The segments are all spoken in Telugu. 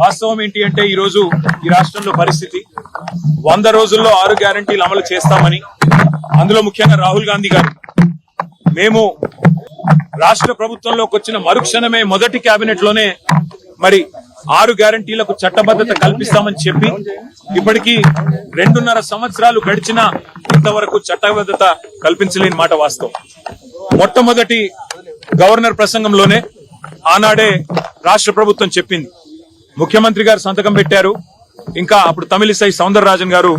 వాస్తవం ఏంటి అంటే ఈ రోజు ఈ రాష్ట్రంలో పరిస్థితి 100 రోజుల్లో 6 గ్యారంటీలు అమలు చేస్తామని, అందులో ముఖ్యంగా రాహుల్ గాంధీ గారు మేము రాష్ట్ర ప్రభుత్వంలోకి వచ్చిన మరుక్షణమే మొదటి కేబినెట్ లోనే మరి 6 గ్యారంటీలకు చట్టబద్ధత కల్పిస్తామని చెప్పి ఇప్పటికీ 2.5 సంవత్సరాలు గడిచినా ఇంతవరకు చట్టబద్ధత కల్పించలేని మాట వాస్తవం. మొట్టమొదటి గవర్నర్ ప్రసంగంలోనే ఆనాడే రాష్ట్ర ప్రభుత్వం చెప్పింది, ముఖ్యమంత్రి గారు సంతకం పెట్టారు, ఇంకా అప్పుడు తమిళిసై సౌందరరాజన్ గారు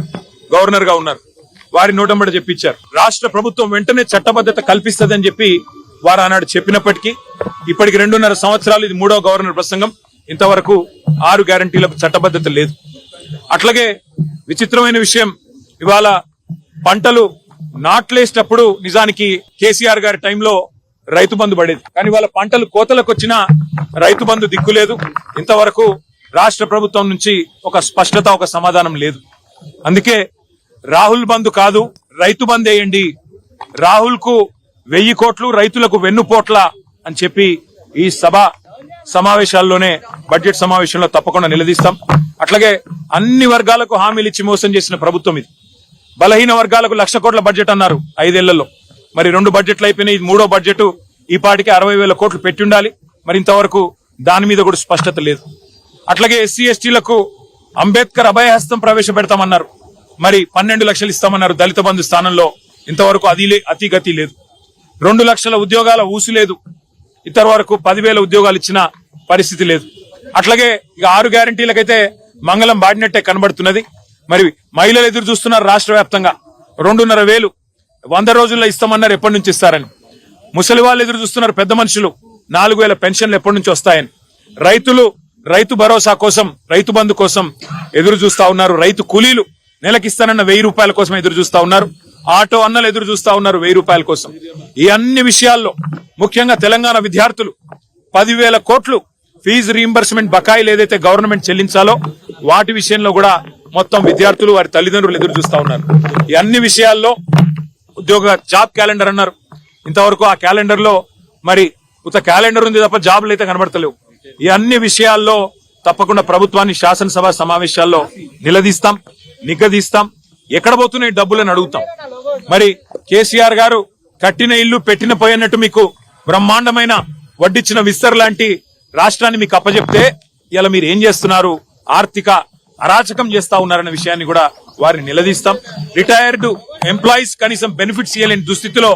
గవర్నర్ గా ఉన్నారు, వారి నోటంబడి చెప్పించారు. రాష్ట్ర ప్రభుత్వం వెంటనే చట్టబద్ధత కల్పిస్తదని చెప్పి వారు ఆనాడు చెప్పినప్పటికీ ఇప్పటికి 2.5 సంవత్సరాలు, ఇది 3వ గవర్నర్ ప్రసంగం, ఇంతవరకు 6 గ్యారంటీలకు చట్టబద్ధత లేదు. అట్లాగే విచిత్రమైన విషయం, ఇవాళ పంటలు నాట్లేసేటప్పుడు నిజానికి కేసీఆర్ గారి టైంలో రైతు బంధు పడేది, కానీ వాళ్ళ పంటలు కోతలకు వచ్చినా రైతు బంధు దిక్కులేదు. ఇంతవరకు రాష్ట్ర ప్రభుత్వం నుంచి ఒక స్పష్టత, ఒక సమాధానం లేదు. అందుకే రాహుల్ బంధు కాదు, రైతు బంద్ వేయండి, రాహుల్ కు 1000 కోట్లు, రైతులకు వెన్నుపోట్ల అని చెప్పి ఈ సభ సమావేశాల్లోనే, బడ్జెట్ సమావేశంలో తప్పకుండా నిలదీస్తాం. అట్లాగే అన్ని వర్గాలకు హామీలు ఇచ్చి మోసం చేసిన ప్రభుత్వం ఇది. బలహీన వర్గాలకు 1,00,000 కోట్ల బడ్జెట్ అన్నారు 5 ఏళ్లలో, మరి 2 బడ్జెట్లు అయిపోయినాయి, ఇది 3వ బడ్జెట్. ఈ పాటికి 60,000 కోట్లు పెట్టి ఉండాలి, మరి ఇంతవరకు దాని మీద కూడా స్పష్టత లేదు. అట్లాగే ఎస్సీ ఎస్టీలకు అంబేద్కర్ అభయహస్తం ప్రవేశపెడతామన్నారు, మరి 12 లక్షలు ఇస్తామన్నారు దళిత బంధు స్థానంలో, ఇంతవరకు అతి గతి లేదు. 2 లక్షల ఉద్యోగాల ఊసు లేదు, ఇంతవరకు 10,000 ఉద్యోగాలు ఇచ్చిన పరిస్థితి లేదు. అట్లాగే ఇక 6 గ్యారంటీలకైతే మంగళం బాడినట్టే కనబడుతున్నది. మరి మహిళలు ఎదురు చూస్తున్నారు రాష్ట్ర వ్యాప్తంగా, 2,500 100 రోజుల్లో ఇస్తామన్నారు, ఎప్పటి నుంచి ఇస్తారని. ముసలి వాళ్ళు ఎదురు చూస్తున్నారు, పెద్ద మనుషులు 4,000 పెన్షన్లు ఎప్పటి నుంచి వస్తాయని. రైతులు రైతు భరోసా కోసం, రైతు బంధు కోసం ఎదురు చూస్తా ఉన్నారు. రైతు కూలీలు నెలకిస్తానన్న 1000 రూపాయల కోసం ఎదురు చూస్తా ఉన్నారు. ఆటో అన్నలు ఎదురు చూస్తా ఉన్నారు 1000 రూపాయల కోసం. ఈ అన్ని విషయాల్లో ముఖ్యంగా తెలంగాణ విద్యార్థులు 10,000 కోట్లు ఫీజు రీయింబర్స్మెంట్ బకాయిలు ఏదైతే గవర్నమెంట్ చెల్లించాలో వాటి విషయంలో కూడా మొత్తం విద్యార్థులు, వారి తల్లిదండ్రులు ఎదురు చూస్తా ఉన్నారు. ఈ అన్ని విషయాల్లో జాబ్ క్యాలెండర్ అన్నారు, ఇంతవరకు ఆ క్యాలెండర్ లో మరి ఉత్త క్యాలెండర్ ఉంది తప్ప జాబులు అయితే కనబడతలేవు. ఈ అన్ని విషయాల్లో తప్పకుండా ప్రభుత్వాన్ని శాసనసభ సమావేశాల్లో నిలదీస్తాం, నిగ్గదీస్తాం. ఎక్కడ పోతున్నాయి డబ్బులను అడుగుతాం. మరి కేసీఆర్ గారు కట్టిన ఇల్లు పెట్టిన పోయినట్టు మీకు బ్రహ్మాండమైన వడ్డిచ్చిన విస్తర్ లాంటి రాష్ట్రాన్ని మీకు అప్పచెప్తే ఇలా మీరు ఏం చేస్తున్నారు, ఆర్థిక అరాచకం చేస్తా ఉన్నారన్న విషయాన్ని కూడా వారిని నిలదీస్తాం. రిటైర్డ్ ఎంప్లాయీస్ కనీసం బెనిఫిట్స్ ఇవ్వలేని దుస్థితిలో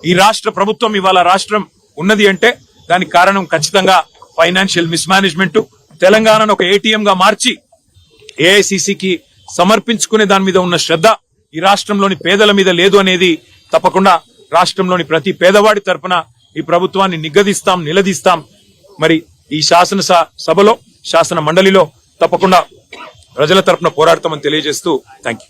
ఈ రాష్ట్ర ప్రభుత్వం, ఇవాళ రాష్ట్రం ఉన్నది అంటే దానికి కారణం ఖచ్చితంగా ఫైనాన్షియల్ మిస్మేనేజ్మెంట్. తెలంగాణను ఒక ఏటీఎం గా మార్చి ఏఐసిసికి సమర్పించుకునే దాని మీద ఉన్న శ్రద్ధ ఈ రాష్ట్రంలోని పేదల మీద లేదు అనేది తప్పకుండా రాష్ట్రంలోని ప్రతి పేదవాడి తరపున ఈ ప్రభుత్వాన్ని నిగ్గదీస్తాం, నిలదీస్తాం. మరి ఈ శాసన మండలిలో తప్పకుండా ప్రజల తరపున పోరాడతామని తెలియజేస్తూ థ్యాంక్ యూ.